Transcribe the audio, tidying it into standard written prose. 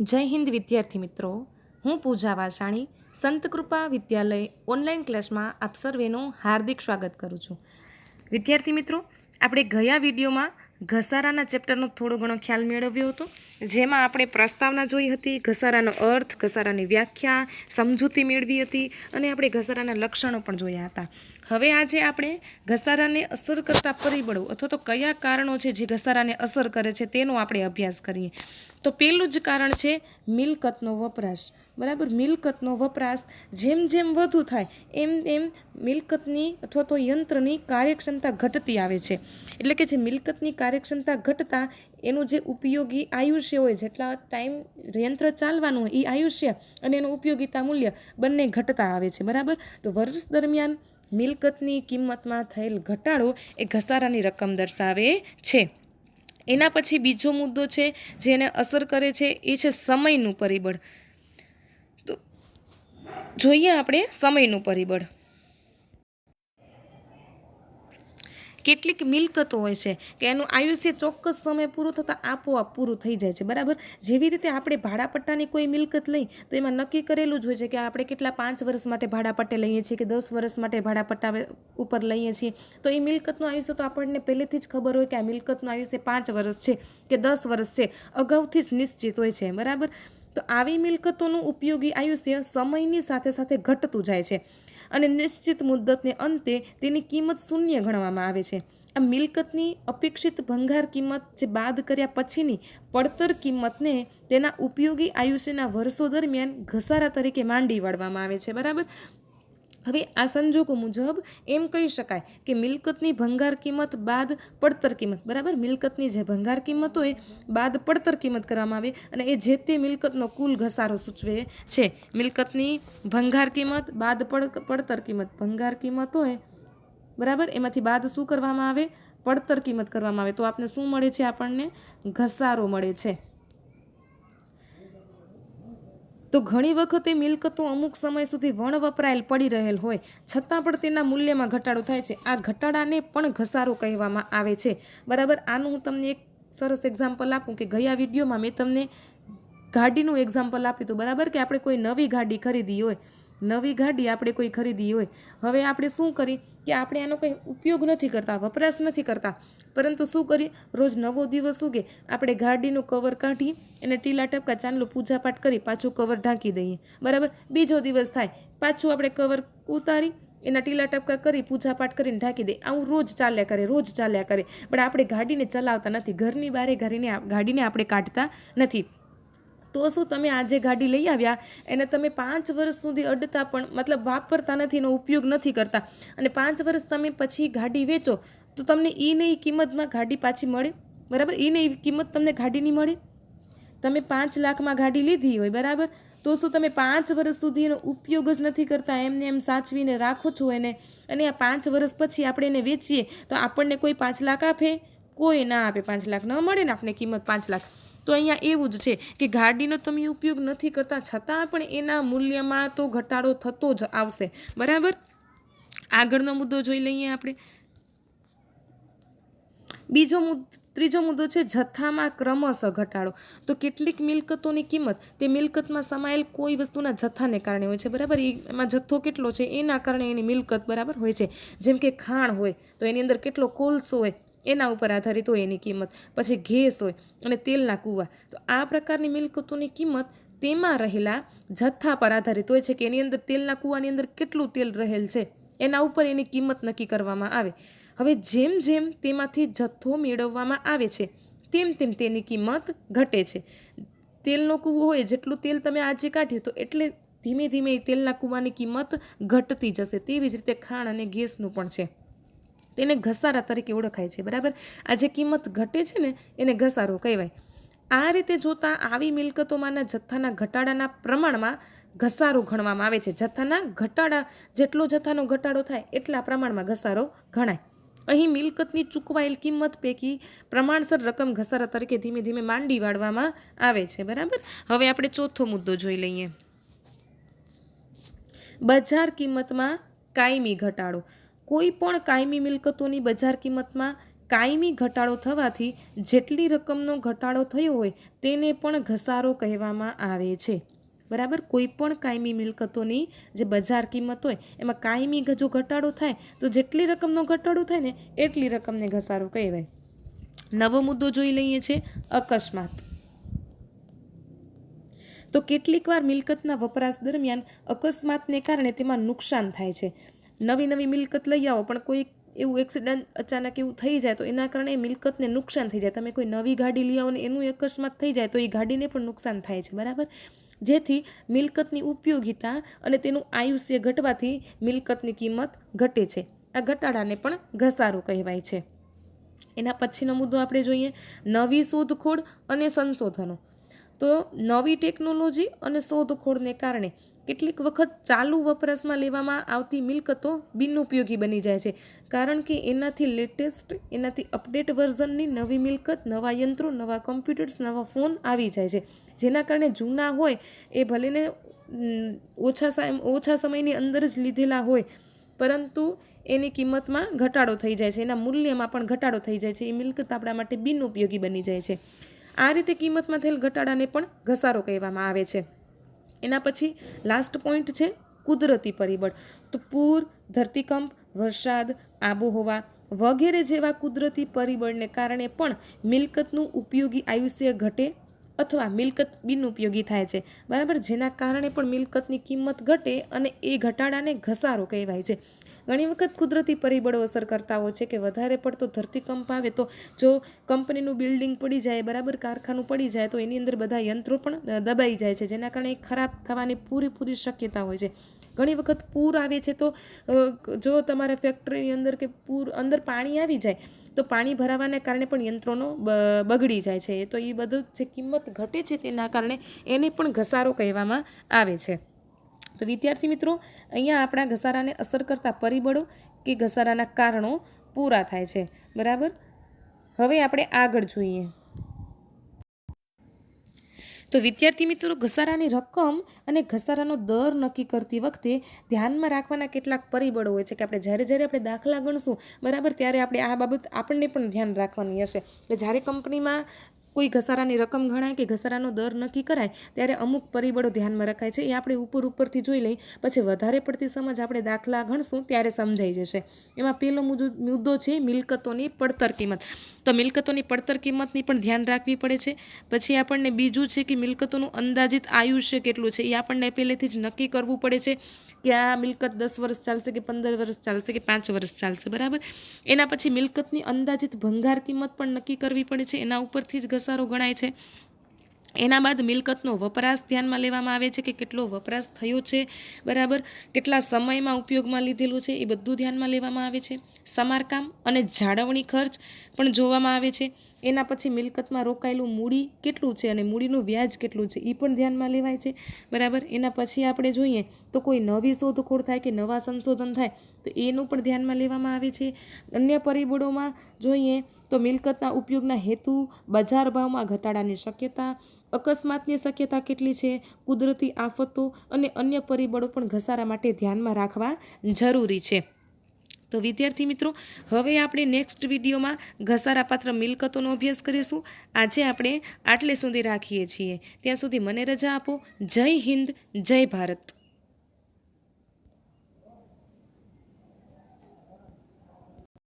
જય હિન્દ વિદ્યાર્થી મિત્રો, હું પૂજા વાસાણી સંતકૃપા વિદ્યાલય ઓનલાઈન ક્લાસમાં આપ સર્વેનું હાર્દિક સ્વાગત કરું છું. વિદ્યાર્થી મિત્રો, આપણે ગયા વિડીયોમાં ઘસારાના ચેપ્ટરનો થોડો ઘણો ખ્યાલ મેળવ્યો હતો, જેમાં આપણે પ્રસ્તાવના જોઈ હતી, ઘસારાનો અર્થ, ઘસારાની વ્યાખ્યા, સમજૂતી મેળવી હતી અને આપણે ઘસારાના લક્ષણો પણ જોયા હતા. હવે આજે આપણે ઘસારાને અસર કરતા પરિબળો અથવા તો કયા કારણો છે જે ઘસારાને અસર કરે છે તેનો આપણે અભ્યાસ કરીએ. તો પહેલું જ કારણ છે મિલકતનો વપરાશ. બરાબર, મિલકતનો વપરાશ જેમ જેમ વધુ થાય એમ એમ મિલકતની અથવા તો યંત્રની કાર્યક્ષમતા ઘટતી આવે છે. એટલે કે જે મિલકતની કાર્યક્ષમતા ઘટતા એનું જે ઉપયોગી આયુષ્ય હોય, જેટલા ટાઈમ યંત્ર ચાલવાનું હોય એ આયુષ્ય અને એનું ઉપયોગિતા મૂલ્ય બંને ઘટતા આવે છે. બરાબર, તો વર્ષ દરમિયાન મિલકતની કિંમતમાં થયેલ ઘટાડો એ ઘસારાની રકમ દર્શાવે છે. એના પછી બીજો મુદ્દો છે જેને અસર કરે છે એ છે સમયનું પરિબળ. તો જોઈએ આપણે સમયનું પરિબળ. કેટલીક મિલકતો હોય છે કે એનું આયુષ્ય ચોક્કસ સમય પૂરો થતાં આપોઆપ પૂરું થઈ જાય છે. બરાબર, જેવી રીતે આપણે ભાડાપટ્ટાની કોઈ મિલકત લઈ તો એમાં નક્કી કરેલું જ હોય છે કે આપણે કેટલા 5 વર્ષ માટે ભાડાપટ્ટે લઈએ છીએ કે 10 વર્ષ માટે ભાડાપટ્ટા ઉપર લઈએ છીએ. તો એ મિલકતનું આયુષ્ય તો આપણને પહેલેથી જ ખબર હોય કે આ મિલકતનું આયુષ્ય 5 વર્ષ છે કે 10 વર્ષ છે, અગાઉથી જ નિશ્ચિત હોય છે. બરાબર, તો આવી મિલકતોનું ઉપયોગી આયુષ્ય સમયની સાથે સાથે ઘટતું જાય છે અને નિશ્ચિત મુદ્દતને અંતે તેની કિંમત શૂન્ય ગણવામાં આવે છે. આ મિલકતની અપેક્ષિત ભંગાર કિંમત જે બાદ કર્યા પછીની પડતર કિંમતને તેના ઉપયોગી આયુષ્યના વર્ષો દરમિયાન ઘસારા તરીકે માંડી વાળવામાં આવે છે. બરાબર, હવે આ સંજોગો મુજબ એમ કહી શકાય કે મિલકતની ભંગાર કિંમત બાદ પડતર કિંમત, બરાબર, મિલકતની જે ભંગાર કિંમત હોય બાદ પડતર કિંમત કરવામાં આવે અને એ જે તે મિલકતનો કુલ ઘસારો સૂચવે છે. મિલકતની ભંગાર કિંમત બાદ પડતર કિંમત, ભંગાર કિંમત હોય બરાબર, એમાંથી બાદ શું કરવામાં આવે? પડતર કિંમત કરવામાં આવે. તો આપને શું મળે છે? આપણને ઘસારો મળે છે. તો ઘણી વખતે મિલકતો અમુક સમય સુધી વણ વપરાયેલ પડી રહેલ હોય છતાં પણ તેના મૂલ્યમાં ઘટાડો થાય છે. આ ઘટાડાને પણ ઘસારો કહેવામાં આવે છે. બરાબર, આનું હું તમને એક સરસ એક્ઝામ્પલ આપું કે ગયા વિડીયોમાં મેં તમને ગાડીનું એક્ઝામ્પલ આપ્યું હતું. બરાબર, કે આપણે કોઈ નવી ગાડી ખરીદી હોય, નવી ગાડી આપણે કોઈ ખરીદી હોય, હવે આપણે શું કરી કે આપણે આનો કંઈ ઉપયોગ નથી કરતા, વપરાશ નથી કરતા, પરંતુ શું કરીએ, રોજ નવો દિવસ ઉગે આપણે ગાડીનું કવર કાઢી એને ટીલા ટપકા ચાંદલો પૂજાપાઠ કરી પાછું કવર ઢાંકી દઈએ. બરાબર, બીજો દિવસ થાય પાછું આપણે કવર ઉતારી એના ટીલા ટપકા કરી પૂજાપાઠ કરીને ઢાંકી દઈએ. આવું રોજ ચાલ્યા કરે, રોજ ચાલ્યા કરે, પણ આપણે ગાડીને ચલાવતા નથી, ઘરની બહાર ગાડીને આપણે કાઢતા નથી. તો શું તમે આજે ગાડી લઈ આવ્યા એને તમે 5 વર્ષ સુધી અડતા પણ મતલબ વાપરતા નથી, એનો ઉપયોગ નથી કરતા અને 5 વર્ષ તમે પછી ગાડી વેચો તો તમને એ નહીં કિંમતમાં ગાડી પાછી મળે? બરાબર, એ નહીં કિંમત તમને ગાડીની મળે. તમે 5 લાખમાં ગાડી લીધી હોય, બરાબર, તો શું તમે 5 વર્ષ સુધી એનો ઉપયોગ જ નથી કરતા, એમને એમ સાચવીને રાખો છો એને, અને આ 5 વર્ષ પછી આપણે એને વેચીએ તો આપણને કોઈ 5 લાખ આપે? કોઈ ના આપે. 5 લાખ ન મળે ને આપણે કિંમત 5 લાખ. તો અહીંયા એવું જ છે કે ગાડીનો તમે ઉપયોગ નથી કરતા છતાં પણ એના મૂલ્યમાં તો ઘટાડો થતો જ આવશે. બરાબર, આગળનો મુદ્દો જોઈ લઈએ આપણે. ત્રીજો મુદ્દો છે જથ્થામાં ક્રમશઃ ઘટાડો. તો કેટલીક મિલકતોની કિંમત તે મિલકતમાં સમાયેલ કોઈ વસ્તુના જથ્થાને કારણે હોય છે. બરાબર, એમાં જથ્થો કેટલો છે એના કારણે એની મિલકત બરાબર હોય છે. જેમ કે ખાણ હોય તો એની અંદર કેટલો કોલસો હોય એના ઉપર આધારિત હોય એની કિંમત. પછી ગેસ હોય અને તેલના કૂવા. તો આ પ્રકારની મિલકતોની કિંમત તેમાં રહેલા જથ્થા પર આધારિત હોય છે કે એની અંદર તેલના કૂવાની અંદર કેટલું તેલ રહેલ છે એના ઉપર એની કિંમત નક્કી કરવામાં આવે. હવે જેમ જેમ તેમાંથી જથ્થો મેળવવામાં આવે છે તેમ તેમ તેની કિંમત ઘટે છે. તેલનો કૂવો હોય, જેટલું તેલ તમે આજે કાઢ્યું તો એટલે ધીમે ધીમે તેલના કૂવાની કિંમત ઘટતી જશે. તેવી જ રીતે ખાણ અને ગેસનું પણ છે, તેને ઘસારા તરીકે ઓળખાય છે. બરાબર, આ જે કિંમત ઘટે છે ને એને ઘસારો કહેવાય. આ રીતે જોતાં આવી મિલકતોમાંના જથ્થાના ઘટાડાના પ્રમાણમાં ઘસારો ગણવામાં આવે છે. જથ્થાના ઘટાડા જેટલો જથ્થાનો ઘટાડો થાય એટલા પ્રમાણમાં ઘસારો ગણાય. અહીં મિલકતની ચૂકવાયેલ કિંમત પૈકી પ્રમાણસર રકમ ઘસારા તરીકે ધીમે ધીમે માંડી વાળવામાં આવે છે. બરાબર, હવે આપણે ચોથો મુદ્દો જોઈ લઈએ. બજાર કિંમતમાં કાયમી ઘટાડો. કોઈ પણ કાયમી મિલકતોની બજાર કિંમતમાં કાયમી ઘટાડો થવાથી જેટલી રકમનો ઘટાડો થયો હોય તેને પણ ઘસારો કહેવામાં આવે છે. બરાબર, કોઈ પણ કાયમી મિલકતોની જે બજાર કિંમત હોય એમાં કાયમી જો ઘટાડો થાય તો જેટલી રકમનો ઘટાડો થાય ને એટલી રકમને ઘસારો કહેવાય. નવો મુદ્દો જોઈ લઈએ છે અકસ્માત. તો કેટલીક વાર મિલકતના વપરાશ દરમિયાન અકસ્માતને કારણે તેમાં નુકસાન થાય છે. નવી મિલકત લઈ આવો પણ કોઈ એવું એક્સિડન્ટ અચાનક એવું થઈ જાય તો એના કારણે મિલકતને નુકસાન થઈ જાય. તમે કોઈ નવી ગાડી લઈ આવો ને એનું અકસ્માત થઈ જાય તો એ ગાડીને પણ નુકસાન થાય છે. બરાબર, જેથી મિલકતની ઉપયોગિતા અને તેનું આયુષ્ય ઘટવાથી મિલકતની કિંમત ઘટે છે. આ ઘટાડાને પણ ઘસારો કહેવાય છે. એના પછીનો મુદ્દો આપણે જોઈએ નવી શોધખોળ અને સંશોધનો. તો નવી ટેકનોલોજી અને શોધખોળને કારણે કેટલીક વખત ચાલુ વપરાશમાં લેવામાં આવતી મિલકતો બિનઉપયોગી બની જાય છે, કારણ કે એનાથી લેટેસ્ટ, એનાથી અપડેટ વર્ઝનની નવી મિલકત, નવા યંત્રો, નવા કમ્પ્યુટર્સ, નવા ફોન આવી જાય છે, જેના કારણે જૂના હોય એ ભલેને ઓછા સમયની અંદર જ લીધેલા હોય પરંતુ એની કિંમતમાં ઘટાડો થઈ જાય છે, એના મૂલ્યમાં પણ ઘટાડો થઈ જાય છે. એ મિલકત આપણા માટે બિનઉપયોગી બની જાય છે. આ રીતે કિંમતમાં થયેલ ઘટાડાને પણ ઘસારો કહેવામાં આવે છે. એના પછી લાસ્ટ પોઈન્ટ છે કુદરતી પરિબળ. તો પૂર, ધરતીકંપ, વરસાદ, આબોહવા વગેરે જેવા કુદરતી પરિબળને કારણે પણ મિલકતનું ઉપયોગી આયુષ્ય ઘટે અથવા મિલકત બિનઉપયોગી થાય છે. બરાબર, જેના કારણે પણ મિલકતની કિંમત ઘટે અને એ ઘટાડાને ઘસારો કહેવાય છે. ઘણી વખત કુદરતી પરિબળો અસર કરતા હોય છે કે વધારે પડતો ધરતીકંપ આવે તો જો કંપનીનું બિલ્ડિંગ પડી જાય, બરાબર, કારખાનું પડી જાય તો એની અંદર બધા યંત્રો પણ દબાઈ જાય છે, જેના કારણે ખરાબ થવાની પૂરેપૂરી શક્યતા હોય છે. ઘણી વખત પૂર આવે છે તો જો તમારે ફેક્ટરીની અંદર કે પૂર અંદર પાણી આવી જાય તો પાણી ભરાવાને કારણે પણ યંત્રોનો બગડી જાય છે. તો એ બધું જે કિંમત ઘટે છે તેના કારણે એને પણ ઘસારો કહેવામાં આવે છે. તો વિદ્યાર્થી મિત્રો, અહીંયા આપણા ઘસારાને અસર કરતા પરિબળો કે ઘસારાના કારણો પૂરા થાય છે. બરાબર, હવે આપણે આગળ જોઈએ. તો વિદ્યાર્થી મિત્રો, ઘસારાની રકમ અને ઘસારાનો દર નક્કી કરતી વખતે ધ્યાનમાં રાખવાના કેટલાક પરિબળો હોય છે કે આપણે જ્યારે દાખલા ગણશું, બરાબર, ત્યારે આપણે આ બાબત આપણને પણ ધ્યાન રાખવાની હશે. એટલે જ્યારે કંપનીમાં કોઈ ઘસારાની રકમ ગણાય કે ઘસારાનો દર નક્કી કરાય ત્યારે અમુક પરિબળો ધ્યાનમાં રખાય છે. એ આપણે ઉપરથી જોઈ લઈ, પછી વધારે પડતી સમજ આપણે દાખલા ગણશું ત્યારે સમજાઈ જશે. એમાં પહેલો મુદ્દો છે મિલકતોની પડતર કિંમત. તો મિલકતોની પડતર કિંમતની પણ ધ્યાન રાખવી પડે છે. પછી આપણને બીજું છે કે મિલકતોનું અંદાજિત આયુષ્ય કેટલું છે એ આપણને પહેલેથી જ નક્કી કરવું પડે છે કે આ મિલકત 10 વર્ષ ચાલશે કે 15 વર્ષ ચાલશે કે 5 વર્ષ ચાલશે. બરાબર, એના પછી મિલકતની અંદાજિત ભંગાર કિંમત પણ નક્કી કરવી પડે છે, એના ઉપરથી જ ઘસારો ગણાય છે. એના બાદ મિલકતનો વપરાશ ધ્યાનમાં લેવામાં આવે છે કે કેટલો વપરાશ થયો છે, બરાબર, કેટલા સમયમાં ઉપયોગમાં લીધેલું છે, એ બધું ધ્યાનમાં લેવામાં આવે છે. સમારકામ અને જાળવણી ખર્ચ પણ જોવામાં આવે છે. એના પછી મિલકતમાં રોકાયેલું મૂડી કેટલું છે અને મૂડીનું વ્યાજ કેટલું છે એ પણ ધ્યાનમાં લેવાય છે. બરાબર, એના પછી આપણે જોઈએ તો કોઈ નવી શોધખોળ થાય કે નવા સંશોધન થાય તો એનું પણ ધ્યાનમાં લેવામાં આવે છે. અન્ય પરિબળોમાં જોઈએ તો મિલકતના ઉપયોગના હેતુ, બજાર ભાવમાં ઘટાડાની શક્યતા, અકસ્માતની શક્યતા કેટલી છે, કુદરતી આફતો અને અન્ય પરિબળો પણ ઘસારા માટે ધ્યાનમાં રાખવા જરૂરી છે. તો વિદ્યાર્થી મિત્રો, હવે આપણે નેક્સ્ટ વિડીયોમાં ઘસારાપાત્ર મિલકતોનો અભ્યાસ કરીશું. આજે આપણે આટલે સુધી રાખીએ છીએ. ત્યાં સુધી મને રજા આપો. જય હિન્દ, જય ભારત.